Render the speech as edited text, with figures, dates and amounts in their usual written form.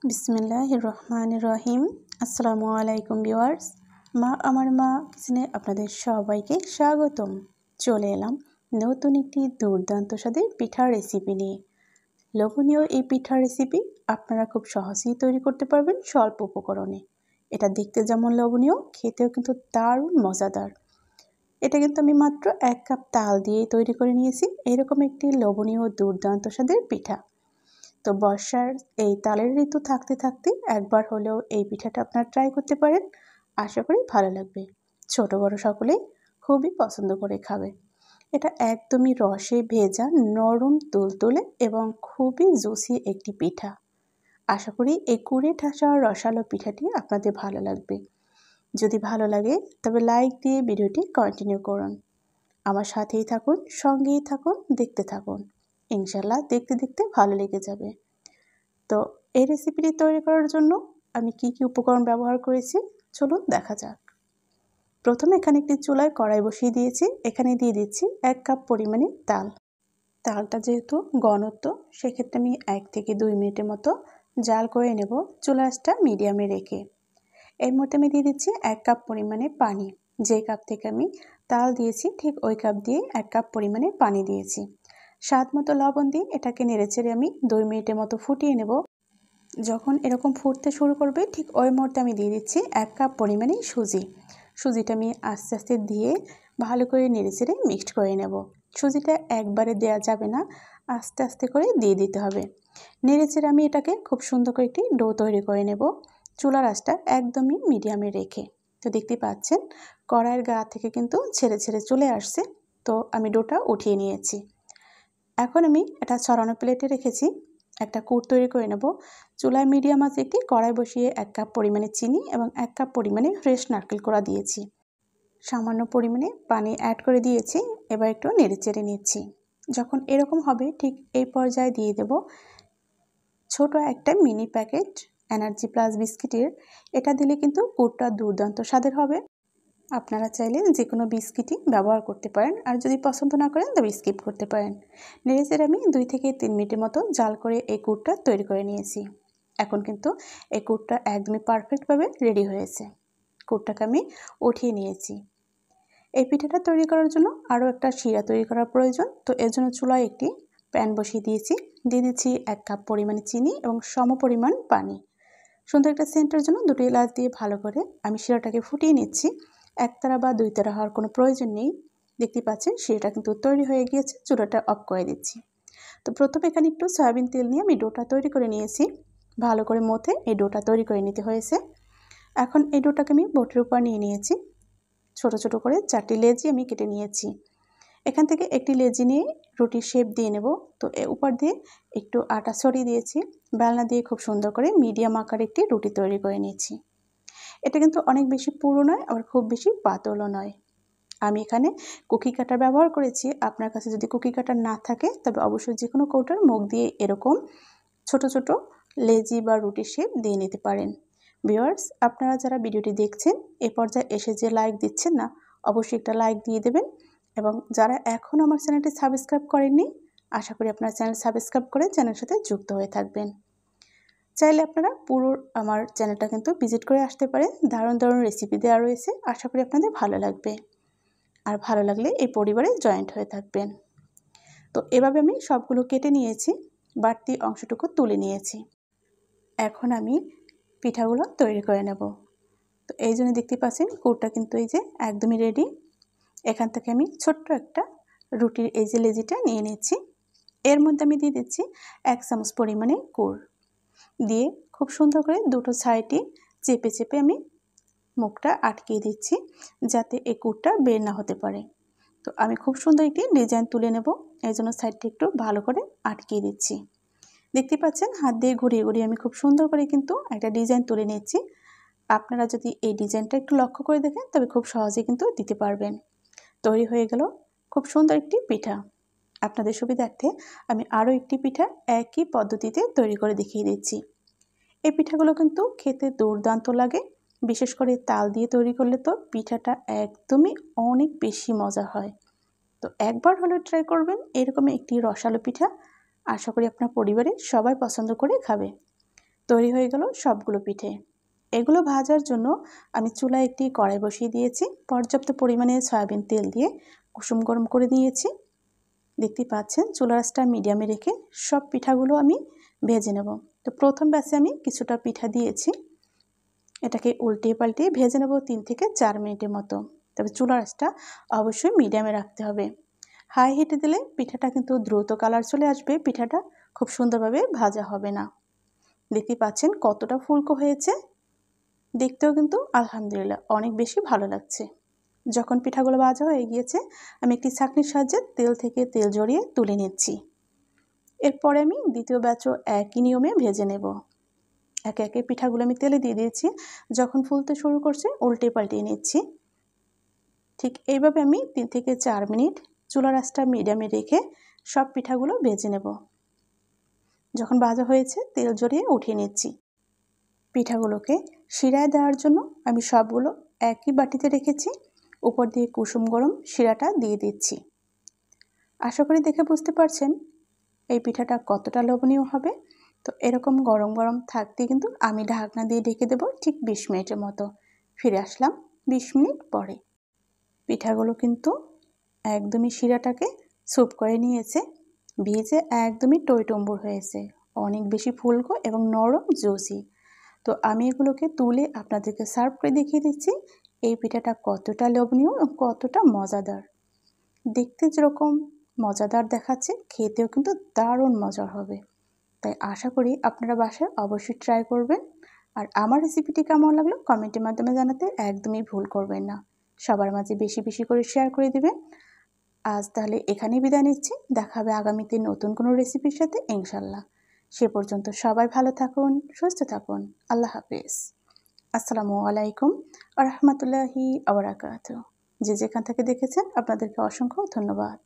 বিসমিল্লাহির রহমানির রহিম। আসসালামু আলাইকুম ভিউয়ার্স। আমার মা কিচেনে আপনাদের সবাইকে স্বাগতম। চলে এলাম নতুন একটি দুর্দান্ত স্বাদের পিঠার রেসিপি নিয়ে। লোভনীয় এই পিঠার রেসিপি আপনারা খুব সহজেই তৈরি করতে পারবেন স্বল্প উপকরণে। এটা দেখতে যেমন লোভনীয়, খেতেও কিন্তু দারুণ মজাদার। এটা কিন্তু আমি মাত্র 1 কাপ তাল দিয়ে তৈরি করে নিয়েছি এরকম একটি লোভনীয় দুর্দান্ত স্বাদের পিঠা। তো বর্ষার এই তালের ঋতু থাকতে থাকতে একবার হলেও এই পিঠাটা আপনারা ট্রাই করতে পারেন। আশা করি ভালো লাগবে। ছোট বড় সকলেই খুবই পছন্দ করে খাবে। এটা একদমই রসে ভেজা, নরম তুলতুলে এবং খুবই জুসি একটি পিঠা। আশা করি এই কুড়ে ঠাসা রসালো পিঠাটি আপনাদের ভালো লাগবে। যদি ভালো লাগে তবে লাইক দিয়ে ভিডিওটি কন্টিনিউ করুন। আমার সাথেই থাকুন, সঙ্গেই থাকুন, দেখতে থাকুন। ইনশাল্লাহ দেখতে দেখতে ভালো লেগে যাবে। তো এই রেসিপিটি তৈরি করার জন্য আমি কি উপকরণ ব্যবহার করেছি চলুন দেখা যাক। প্রথমে এখানে একটি চুলায় কড়াই বসিয়ে দিয়েছি। এখানে দিয়ে দিচ্ছি 1 কাপ পরিমাণে তাল। তালটা যেহেতু ঘনত্ব, সেক্ষেত্রে আমি 1 থেকে 2 মিনিটের মতো জাল করে নেব চুলা আঁচটা মিডিয়ামে রেখে। এর মধ্যে আমি দিয়ে দিচ্ছি 1 কাপ পরিমাণে পানি। যে কাপ থেকে আমি তাল দিয়েছি ঠিক ওই কাপ দিয়ে 1 কাপ পরিমাণে পানি দিয়েছি। স্বাদ মতো লবণ দিয়ে এটাকে নেড়েচেড়ে আমি 2 মিনিটের মতো ফুটিয়ে নেব। যখন এরকম ফুটতে শুরু করবে ঠিক ওই মুহূর্তে আমি দিয়ে দিচ্ছি 1 কাপ পরিমাণে সুজি। সুজিটা আমি আস্তে আস্তে দিয়ে ভালো করে নেড়েচেড়ে মিক্সড করে নেব। সুজিটা একবারে দেওয়া যাবে না, আস্তে আস্তে করে দিয়ে দিতে হবে। নেড়েচেড়ে আমি এটাকে খুব সুন্দর করে একটি ডো তৈরি করে নেব চুলার আঁচটা একদমই মিডিয়ামে রেখে। তো দেখতে পাচ্ছেন কড়াইয়ের গা থেকে কিন্তু ছেড়ে ছেড়ে চলে আসছে। তো আমি ডোটা উঠিয়ে নিয়েছি। এখন আমি এটা ছড়ানো প্লেটে রেখেছি। একটা কুট তৈরি করে নেব। চুলায় মিডিয়াম আঁচে একটি কড়াই বসিয়ে 1 কাপ পরিমাণে চিনি এবং 1 কাপ পরিমাণে ফ্রেশ নারকেল কোড়া দিয়েছি। সামান্য পরিমাণে পানি অ্যাড করে দিয়েছি। এবার একটু নেড়েচেড়ে নিচ্ছি। যখন এরকম হবে ঠিক এই পর্যায়ে দিয়ে দেব ছোট একটা মিনি প্যাকেট এনার্জি প্লাস বিস্কিটের। এটা দিলে কিন্তু কুটটা দুর্দান্ত স্বাদের হবে। আপনারা চাইলে যে কোনো বিস্কিটই ব্যবহার করতে পারেন, আর যদি পছন্দ না করেন তবে স্কিপ করতে পারেন। নেড়েচেড়ে আমি 2 থেকে 3 মিনিটের মতো জাল করে এই কুটটা তৈরি করে নিয়েছি। এখন কিন্তু এই কুটটা একদমই পারফেক্টভাবে রেডি হয়েছে। কুটটাকে আমি উঠিয়ে নিয়েছি। এই পিঠাটা তৈরি করার জন্য আরও একটা শিরা তৈরি করার প্রয়োজন। তো এর জন্য চুলায় একটি প্যান বসিয়ে দিয়েছি। দিয়ে দিচ্ছি 1 কাপ পরিমাণে চিনি এবং সমপরিমাণ পানি। সুন্দর একটা সেন্টের জন্য 2টি এলাচ দিয়ে ভালো করে আমি শিরাটাকে ফুটিয়ে নিচ্ছি। একতারা বা 2 তারা হওয়ার কোনো প্রয়োজন নেই। দেখতে পাচ্ছেন শিরাটা কিন্তু তৈরি হয়ে গিয়েছে। চুলাটা অফ করে দিচ্ছি। তো প্রথমে এখানে একটু সয়াবিন তেল নিয়ে আমি ডোটা তৈরি করে নিয়েছি। ভালো করে মথে এই ডোটা তৈরি করে নিতে হয়েছে। এখন এই ডোটাকে আমি বোটের উপর নিয়ে নিয়েছি। ছোট ছোট করে 4টি লেচি আমি কেটে নিয়েছি। এখান থেকে একটি লেচি নিয়ে রুটির শেপ দিয়ে নেব। তো এর উপর দিয়ে একটু আটা ছড়িয়ে দিয়েছি। বেলনা দিয়ে খুব সুন্দর করে মিডিয়াম আকারে একটি রুটি তৈরি করে নিয়েছি। এটা কিন্তু অনেক বেশি পুরু নয়, আবার খুব বেশি পাতলও নয়। আমি এখানে কুকি কাটার ব্যবহার করেছি। আপনার কাছে যদি কুকি কাটার না থাকে তবে অবশ্যই যে কোনো কৌটার মুখ দিয়ে এরকম ছোট ছোট লেজি বা রুটির শেপ দিয়ে নিতে পারেন। ভিউয়ার্স, আপনারা যারা ভিডিওটি দেখছেন এ পর্যায়ে এসে যে লাইক দিচ্ছেন না, অবশ্যই একটা লাইক দিয়ে দেবেন। এবং যারা এখনও আমার চ্যানেলটি সাবস্ক্রাইব করেননি, আশা করি আপনারা চ্যানেল সাবস্ক্রাইব করে চ্যানেলের সাথে যুক্ত হয়ে থাকবেন। চাইলে আপনারা পুরো আমার চ্যানেলটা কিন্তু ভিজিট করে আসতে পারেন। দারুণ দারুণ রেসিপি দেওয়া রয়েছে। আশা করি আপনাদের ভালো লাগবে। আর ভালো লাগলে এই পরিবারে জয়েন্ট হয়ে থাকবেন। তো এভাবে আমি সবগুলো কেটে নিয়েছি, বাড়তি অংশটুকু তুলে নিয়েছি। এখন আমি পিঠাগুলো তৈরি করে নেব। তো এই জন্য দেখতে পাচ্ছেন কুটটা কিন্তু এই যে একদমই রেডি। এখান থেকে আমি ছোট্ট একটা রুটির এই যে লেজিটা নিয়ে নিচ্ছি। এর মধ্যে আমি দিয়ে দিচ্ছি 1 চামচ পরিমাণে গুড় দিয়ে খুব সুন্দর করে দুটো সাইডে চেপে চেপে আমি মুখটা আটকিয়ে দিচ্ছি, যাতে এই কুটটা বের না হতে পারে। তো আমি খুব সুন্দর একটি ডিজাইন তুলে নেব, এই জন্য সাইডটি একটু ভালো করে আটকিয়ে দিচ্ছি। দেখতে পাচ্ছেন হাত দিয়ে ঘুরিয়ে ঘুরিয়ে আমি খুব সুন্দর করে কিন্তু একটা ডিজাইন তুলে নিচ্ছি। আপনারা যদি এই ডিজাইনটা একটু লক্ষ্য করে দেখেন তবে খুব সহজে কিন্তু দিতে পারবেন। তৈরি হয়ে গেল খুব সুন্দর একটি পিঠা। আপনাদের সুবিধার্থে আমি আরও একটি পিঠা একই পদ্ধতিতে তৈরি করে দেখিয়ে দিচ্ছি। এই পিঠাগুলো কিন্তু খেতে দুর্দান্ত লাগে। বিশেষ করে তাল দিয়ে তৈরি করলে তো পিঠাটা একদমই অনেক বেশি মজা হয়। তো একবার হলেও ট্রাই করবেন এরকম একটি রসালো পিঠা। আশা করি আপনার পরিবারে সবাই পছন্দ করে খাবে। তৈরি হয়ে গেল সবগুলো পিঠে। এগুলো ভাজার জন্য আমি চুলায় একটি কড়াই বসিয়ে দিয়েছি। পর্যাপ্ত পরিমাণে সয়াবিন তেল দিয়ে কুসুম গরম করে নিয়েছি। দেখতে পাচ্ছেন চুলার আঁচটা মিডিয়ামে রেখে সব পিঠাগুলো আমি ভেজে নেব। তো প্রথম ব্যাচে আমি কিছুটা পিঠা দিয়েছি, এটাকে উল্টে পাল্টে ভেজে নেব 3 থেকে 4 মিনিটের মতো। তবে চুলার আঁচটা অবশ্যই মিডিয়ামে রাখতে হবে। হাই হিটে দিলে পিঠাটা কিন্তু দ্রুত কালার চলে আসবে, পিঠাটা খুব সুন্দরভাবে ভাজা হবে না। দেখতে পাচ্ছেন কতটা ফুলকো হয়েছে, দেখতেও কিন্তু আলহামদুলিল্লাহ অনেক বেশি ভালো লাগছে। যখন পিঠাগুলো ভাজা হয়ে গিয়েছে আমি একটি ছাঁকনির সাহায্যে তেল থেকে তেল ঝরিয়ে তুলে নিচ্ছি। এরপরে আমি দ্বিতীয় ব্যাচও একই নিয়মে ভেজে নেব। একে একে পিঠাগুলো আমি তেলে দিয়ে দিয়েছি। যখন ফুলতে শুরু করছে উল্টে পাল্টিয়ে নিচ্ছি। ঠিক এইভাবে আমি 3 থেকে 4 মিনিট চুলার আঁচটা মিডিয়ামে রেখে সব পিঠাগুলো ভেজে নেব। যখন ভাজা হয়েছে তেল ঝরিয়ে উঠিয়ে নিচ্ছি। পিঠাগুলোকে শিরায় দেওয়ার জন্য আমি সবগুলো একই বাটিতে রেখেছি। উপর দিয়ে কুসুম গরম শিরাটা দিয়ে দিচ্ছি। আশা করি দেখে বুঝতে পারছেন এই পিঠাটা কতটা লোভনীয় হবে। তো এরকম গরম গরম থাকতে কিন্তু আমি ঢাকনা দিয়ে ঢেকে দেবো ঠিক 20 মিনিটের মতো। ফিরে আসলাম 20 মিনিট পরে। পিঠাগুলো কিন্তু একদমই শিরাটাকে স্যুপ করে নিয়েছে, ভিজে একদমই টইটম্বুর হয়েছে, অনেক বেশি ফুলকো এবং নরম জুসি। তো আমি এগুলোকে তুলে আপনাদেরকে সার্ভ করে দেখিয়ে দিচ্ছি এই পিঠাটা কতটা লোভনীয় এবং কতটা মজাদার। দেখতে যেরকম মজাদার দেখাচ্ছে, খেতেও কিন্তু দারুণ মজার হবে। তাই আশা করি আপনারা বাসায় অবশ্যই ট্রাই করবেন। আর আমার রেসিপিটি কেমন লাগলো কমেন্টের মাধ্যমে জানাতে একদমই ভুল করবেন না। সবার মাঝে বেশি বেশি করে শেয়ার করে দিবেন। আজ তাহলে এখানেই বিদায় নিচ্ছি। দেখা হবে আগামীতে নতুন কোনো রেসিপির সাথে ইনশাল্লাহ। সে পর্যন্ত সবাই ভালো থাকুন, সুস্থ থাকুন। আল্লাহ হাফেজ। আসসালামু আলাইকুম ওয়া রাহমাতুল্লাহি ওয়া বারাকাতুহু। যে যেখান থেকে দেখেছেন আপনাদেরকে অসংখ্য ধন্যবাদ।